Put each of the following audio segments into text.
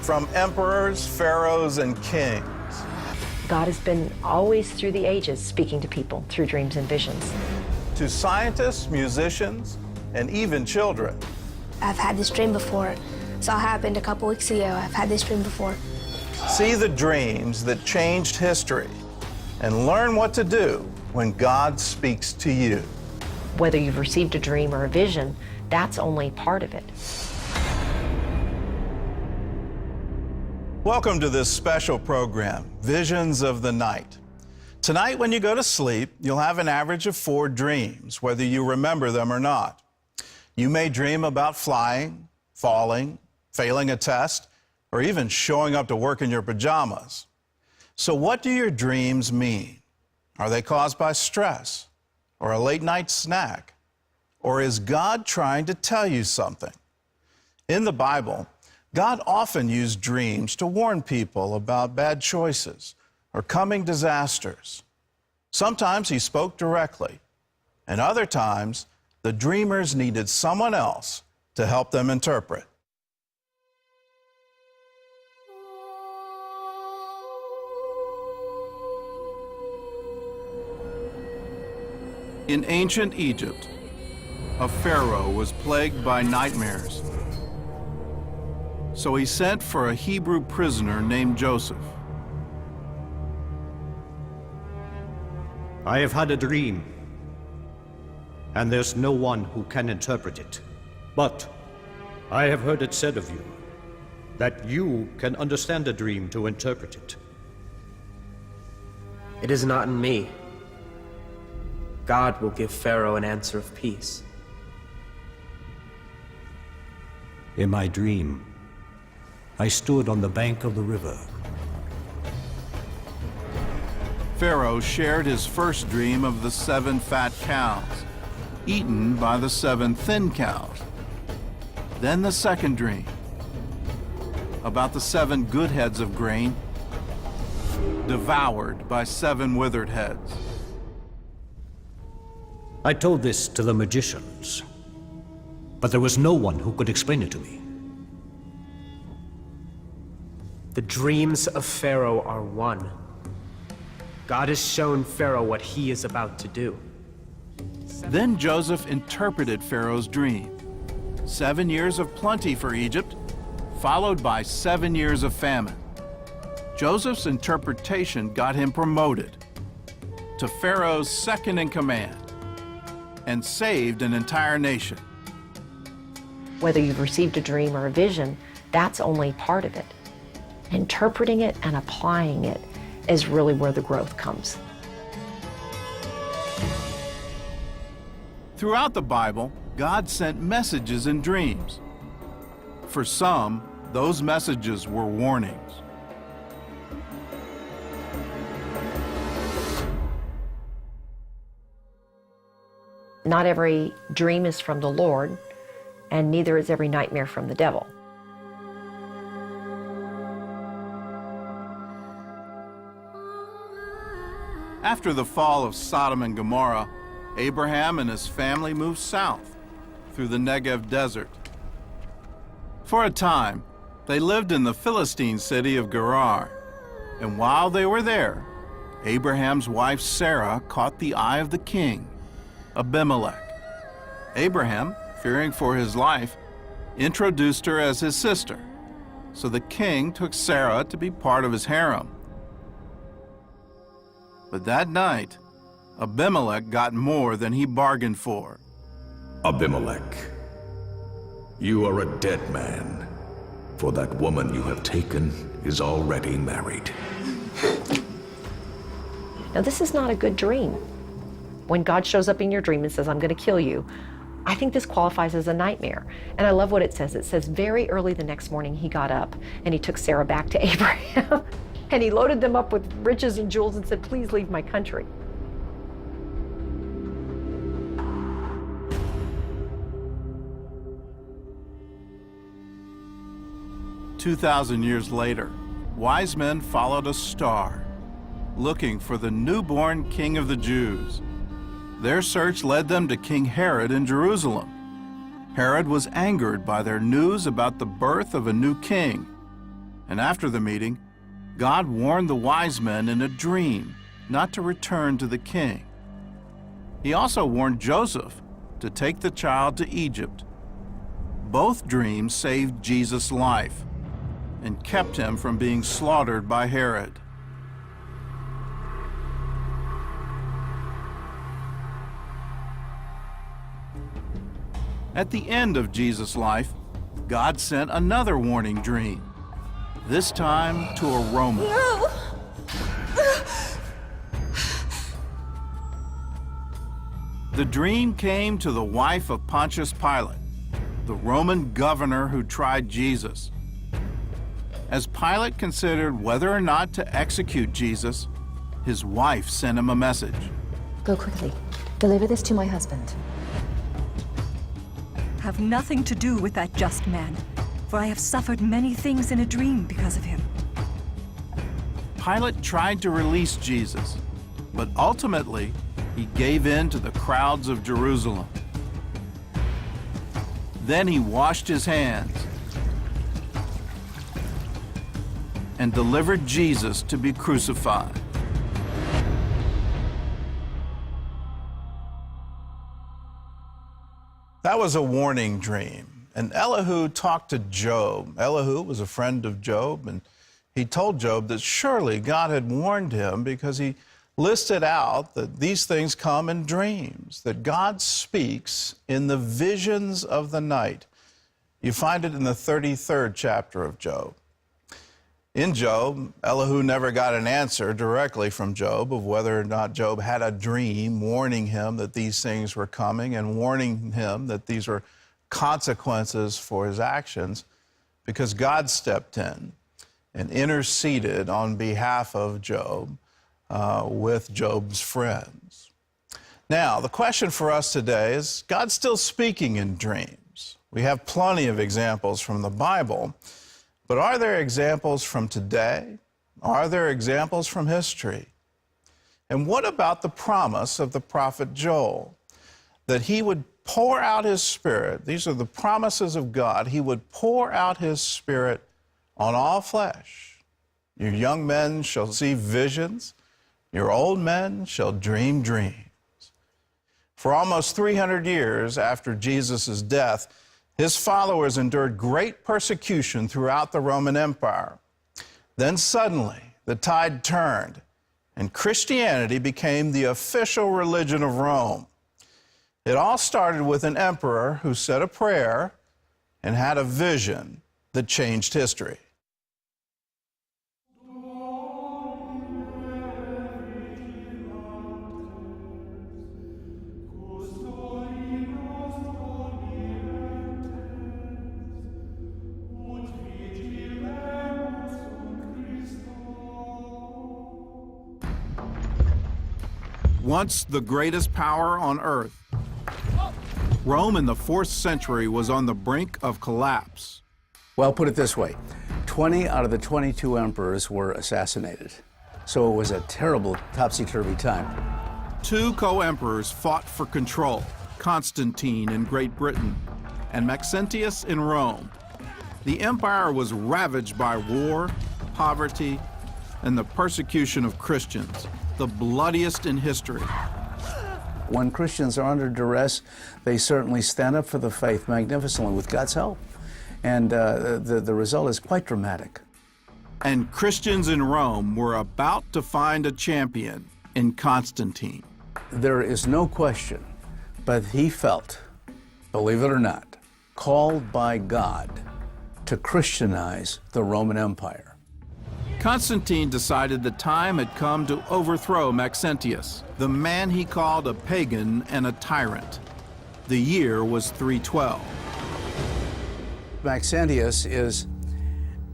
from emperors, pharaohs, and kings. God has been always through the ages speaking to people through dreams and visions. To scientists, musicians, and even children. I've had this dream before. This all happened a couple weeks ago. I've had this dream before. See the dreams that changed history and learn what to do when God speaks to you. Whether you've received a dream or a vision, that's only part of it. Welcome to this special program, Visions of the Night. Tonight, when you go to sleep, you'll have an average of 4 dreams, whether you remember them or not. You may dream about flying, falling, failing a test, or even showing up to work in your pajamas. So what do your dreams mean? Are they caused by stress or a late night snack? Or is God trying to tell you something? In the Bible, God often used dreams to warn people about bad choices or coming disasters. Sometimes he spoke directly, and other times the dreamers needed someone else to help them interpret. In ancient Egypt, a pharaoh was plagued by nightmares. So he sent for a Hebrew prisoner named Joseph. I have had a dream, and there's no one who can interpret it. But I have heard it said of you that you can understand a dream to interpret it. It is not in me. God will give Pharaoh an answer of peace. In my dream, I stood on the bank of the river. Pharaoh shared his first dream of the 7 fat cows, eaten by the 7 thin cows. Then the second dream, about the 7 good heads of grain, devoured by 7 withered heads. I told this to the magicians, but there was no one who could explain it to me. The dreams of Pharaoh are one. God has shown Pharaoh what he is about to do. Then Joseph interpreted Pharaoh's dream. 7 years of plenty for Egypt, followed by 7 years of famine. Joseph's interpretation got him promoted to Pharaoh's second in command and saved an entire nation. Whether you've received a dream or a vision, that's only part of it. Interpreting it and applying it is really where the growth comes. Throughout the Bible, God sent messages in dreams. For some, those messages were warnings. Not every dream is from the Lord, and neither is every nightmare from the devil. After the fall of Sodom and Gomorrah, Abraham and his family moved south through the Negev desert. For a time, they lived in the Philistine city of Gerar, and while they were there, Abraham's wife Sarah caught the eye of the king, Abimelech. Abraham, fearing for his life, introduced her as his sister, so the king took Sarah to be part of his harem. But that night, Abimelech got more than he bargained for. Abimelech, you are a dead man, for that woman you have taken is already married. Now, this is not a good dream. When God shows up in your dream and says, I'm going to kill you, I think this qualifies as a nightmare. And I love what it says. It says, very early the next morning he got up and he took Sarah back to Abraham and he loaded them up with riches and jewels and said, please leave my country. "2,000 years later, wise men followed a star, looking for the newborn king of the Jews. Their search led them to King Herod in Jerusalem. Herod was angered by their news about the birth of a new king. And after the meeting, God warned the wise men in a dream not to return to the king. He also warned Joseph to take the child to Egypt. Both dreams saved Jesus' life and kept him from being slaughtered by Herod. At the end of Jesus' life, God sent another warning dream, this time to a Roman. The dream came to the wife of Pontius Pilate, the Roman governor who tried Jesus. As Pilate considered whether or not to execute Jesus, his wife sent him a message. Go quickly. Deliver this to my husband. Have nothing to do with that just man, for I have suffered many things in a dream because of him. Pilate tried to release Jesus, but ultimately he gave in to the crowds of Jerusalem. Then he washed his hands and delivered Jesus to be crucified. That was a warning dream. And Elihu talked to Job. Elihu was a friend of Job, and he told Job that surely God had warned him because he listed out that these things come in dreams, that God speaks in the visions of the night. You find it in the 33rd chapter of Job. In Job, Elihu never got an answer directly from Job of whether or not Job had a dream warning him that these things were coming and warning him that these were consequences for his actions, because God stepped in and interceded on behalf of Job with Job's friends. Now, the question for us today is, God's still speaking in dreams? We have plenty of examples from the Bible, but are there examples from today? Are there examples from history? And what about the promise of the prophet Joel, that he would pour out his Spirit? These are the promises of God. He would pour out his Spirit on all flesh. Your young men shall see visions. Your old men shall dream dreams. For almost 300 years after Jesus' death, his followers endured great persecution throughout the Roman Empire. Then suddenly, the tide turned, and Christianity became the official religion of Rome. It all started with an emperor who said a prayer and had a vision that changed history. Once the greatest power on earth, Rome in the 4th century was on the brink of collapse. Well, put it this way, 20 out of the 22 emperors were assassinated. So it was a terrible topsy-turvy time. 2 co-emperors fought for control, Constantine in Great Britain and Maxentius in Rome. The empire was ravaged by war, poverty, and the persecution of Christians, the bloodiest in history. When Christians are under duress, they certainly stand up for the faith magnificently with God's help. And the result is quite dramatic. And Christians in Rome were about to find a champion in Constantine. There is no question, but he felt, believe it or not, called by God to Christianize the Roman Empire. Constantine decided the time had come to overthrow Maxentius, the man he called a pagan and a tyrant. The year was 312. Maxentius is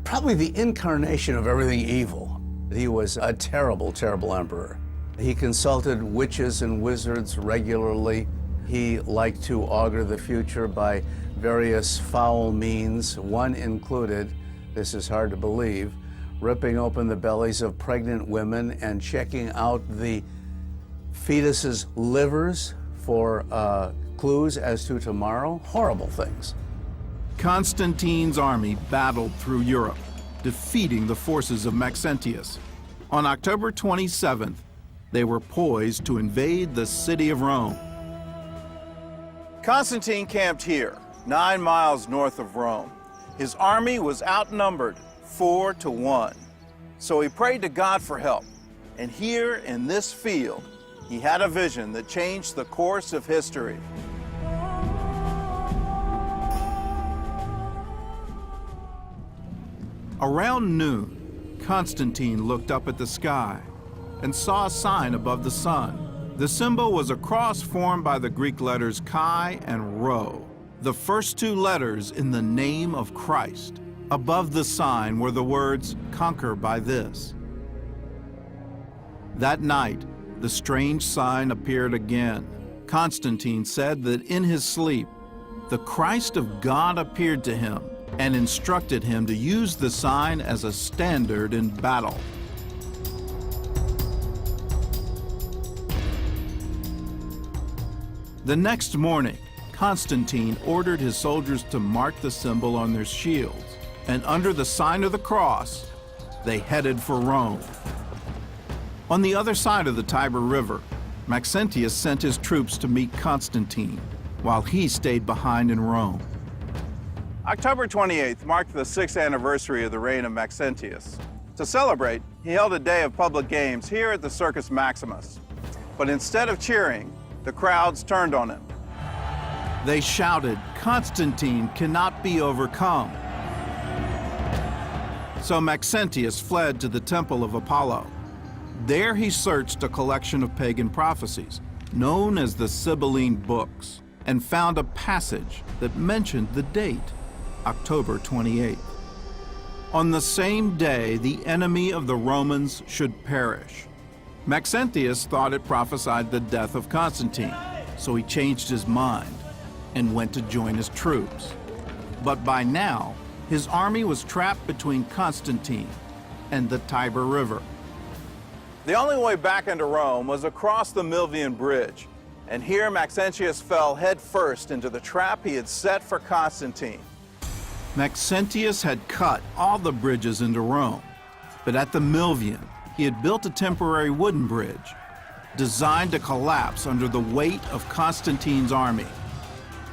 probably the incarnation of everything evil. He was a terrible, terrible emperor. He consulted witches and wizards regularly. He liked to augur the future by various foul means. One included, this is hard to believe, ripping open the bellies of pregnant women and checking out the fetuses' livers for clues as to tomorrow. Horrible things. Constantine's army battled through Europe. defeating the forces of Maxentius. On October 27th, they were poised to invade the city of Rome. Constantine camped here, 9 miles north of Rome. His army was outnumbered 4 to 1. So he prayed to God for help. And here in this field, he had a vision that changed the course of history. Around noon, Constantine looked up at the sky and saw a sign above the sun. The symbol was a cross formed by the Greek letters chi and rho, the first 2 letters in the name of Christ. Above the sign were the words, "Conquer by this." That night, the strange sign appeared again. Constantine said that in his sleep, the Christ of God appeared to him and instructed him to use the sign as a standard in battle. The next morning, Constantine ordered his soldiers to mark the symbol on their shields, and under the sign of the cross, they headed for Rome. On the other side of the Tiber River, Maxentius sent his troops to meet Constantine, while he stayed behind in Rome. October 28th marked the 6th anniversary of the reign of Maxentius. To celebrate, he held a day of public games here at the Circus Maximus. But instead of cheering, the crowds turned on him. They shouted, "Constantine cannot be overcome." So Maxentius fled to the temple of Apollo. There he searched a collection of pagan prophecies, known as the Sibylline Books, and found a passage that mentioned the date, October 28th. On the same day, the enemy of the Romans should perish. Maxentius thought it prophesied the death of Constantine, so he changed his mind and went to join his troops. But by now, his army was trapped between Constantine and the Tiber River. The only way back into Rome was across the Milvian Bridge, and here Maxentius fell headfirst into the trap he had set for Constantine. Maxentius had cut all the bridges into Rome, but at the Milvian, he had built a temporary wooden bridge designed to collapse under the weight of Constantine's army.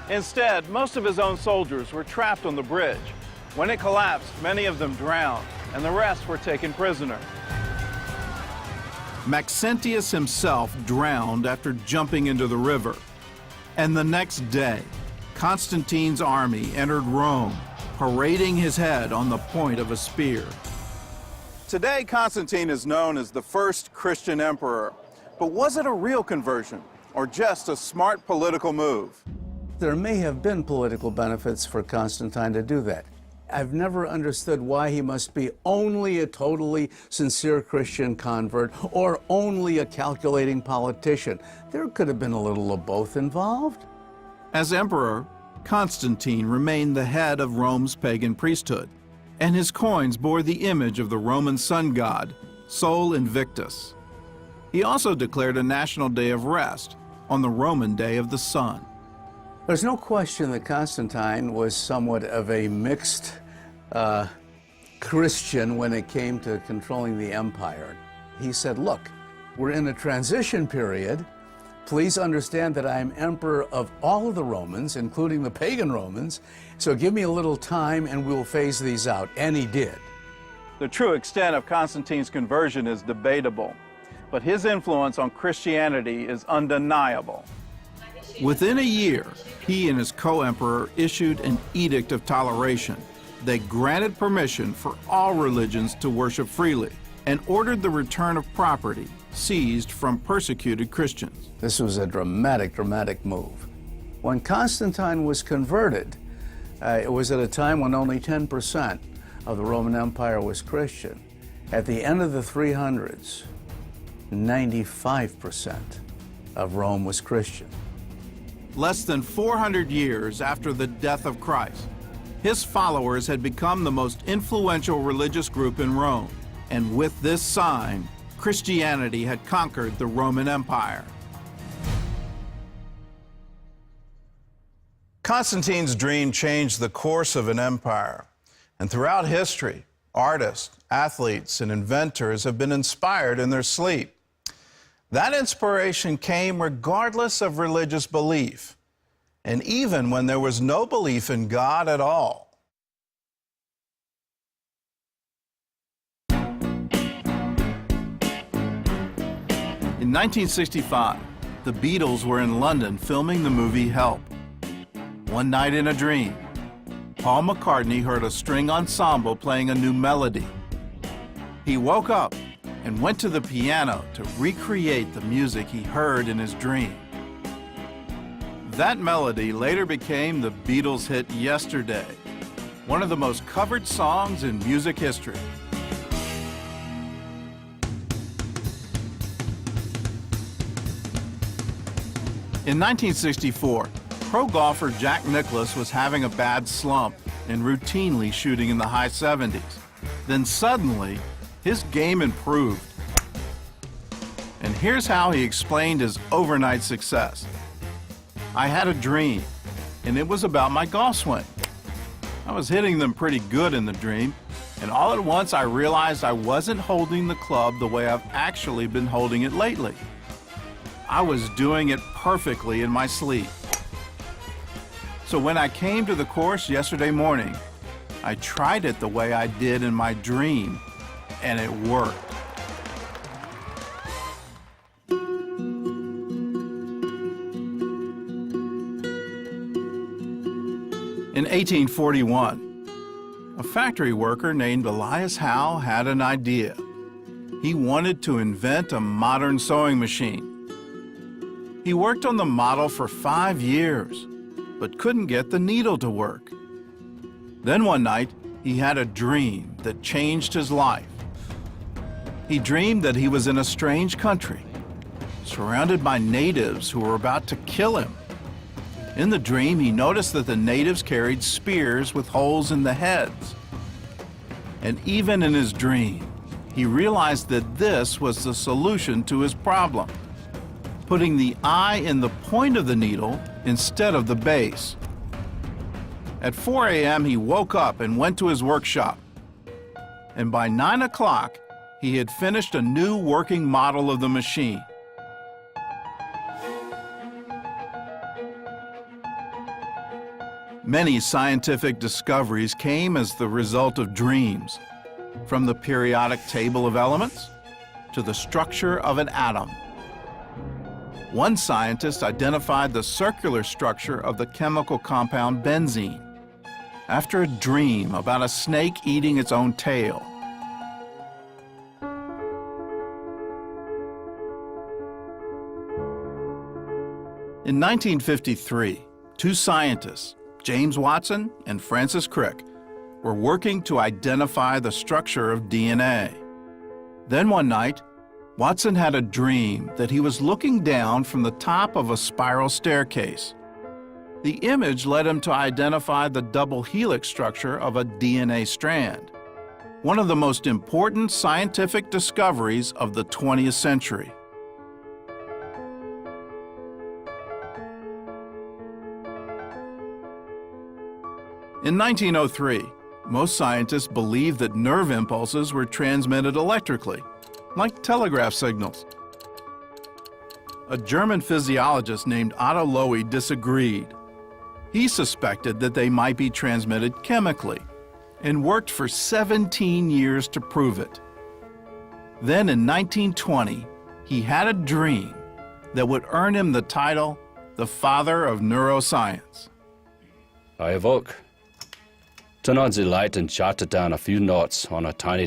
Instead, most of his own soldiers were trapped on the bridge. When it collapsed, many of them drowned, and the rest were taken prisoner. Maxentius himself drowned after jumping into the river. And the next day, Constantine's army entered Rome, parading his head on the point of a spear. Today, Constantine is known as the first Christian emperor. But was it a real conversion, or just a smart political move? There may have been political benefits for Constantine to do that. I've never understood why he must be only a totally sincere Christian convert or only a calculating politician. There could have been a little of both involved. As emperor, Constantine remained the head of Rome's pagan priesthood, and his coins bore the image of the Roman sun god, Sol Invictus. He also declared a national day of rest on the Roman Day of the Sun. There's no question that Constantine was somewhat of a mixed Christian when it came to controlling the empire. He said, look, we're in a transition period. Please understand that I am emperor of all of the Romans, including the pagan Romans, so give me a little time and we'll phase these out. And he did. The true extent of Constantine's conversion is debatable, but his influence on Christianity is undeniable. Within a year, he and his co-emperor issued an edict of toleration. They granted permission for all religions to worship freely and ordered the return of property seized from persecuted Christians. This was a dramatic move. When Constantine was converted, it was at a time when only 10% of the Roman Empire was Christian. At the end of the 300s, 95% of Rome was Christian. Less than 400 years after the death of Christ, his followers had become the most influential religious group in Rome. And with this sign, Christianity had conquered the Roman Empire. Constantine's dream changed the course of an empire. And throughout history, Artists, athletes, and inventors have been inspired in their sleep. That inspiration came regardless of religious belief, and even when there was no belief in God at all. In 1965, the Beatles were in London filming the movie Help. One night in a dream, Paul McCartney heard a string ensemble playing a new melody. He woke up and went to the piano to recreate the music he heard in his dream. That melody later became the Beatles' hit Yesterday, one of the most covered songs in music history. In 1964, pro golfer Jack Nicklaus was having a bad slump and routinely shooting in the high 70s. Then suddenly, his game improved. And here's how he explained his overnight success. I had a dream, and it was about my golf swing. I was hitting them pretty good in the dream, and all at once I realized I wasn't holding the club the way I've actually been holding it lately. I was doing it perfectly in my sleep. So when I came to the course yesterday morning, I tried it the way I did in my dream, and it worked. In 1841, a factory worker named Elias Howe had an idea. He wanted to invent a modern sewing machine. He worked on the model for 5 years, but couldn't get the needle to work. Then one night, he had a dream that changed his life. He dreamed that he was in a strange country, surrounded by natives who were about to kill him. In the dream, he noticed that the natives carried spears with holes in the heads. And even in his dream, he realized that this was the solution to his problem, putting the eye in the point of the needle instead of the base. At 4 a.m., he woke up and went to his workshop. And by 9 o'clock, he had finished a new working model of the machine. Many scientific discoveries came as the result of dreams, from the periodic table of elements to the structure of an atom. One scientist identified the circular structure of the chemical compound benzene after a dream about a snake eating its own tail. In 1953, two scientists, James Watson and Francis Crick, were working to identify the structure of DNA. Then one night, Watson had a dream that he was looking down from the top of a spiral staircase. The image led him to identify the double helix structure of a DNA strand, one of the most important scientific discoveries of the 20th century. In 1903, most scientists believed that nerve impulses were transmitted electrically, like telegraph signals. A German physiologist named Otto Lowy disagreed. He suspected that they might be transmitted chemically and worked for 17 years to prove it. Then in 1920, he had a dream that would earn him the title, the father of neuroscience. I awoke, turned on the light and jotted down a few notes on a tiny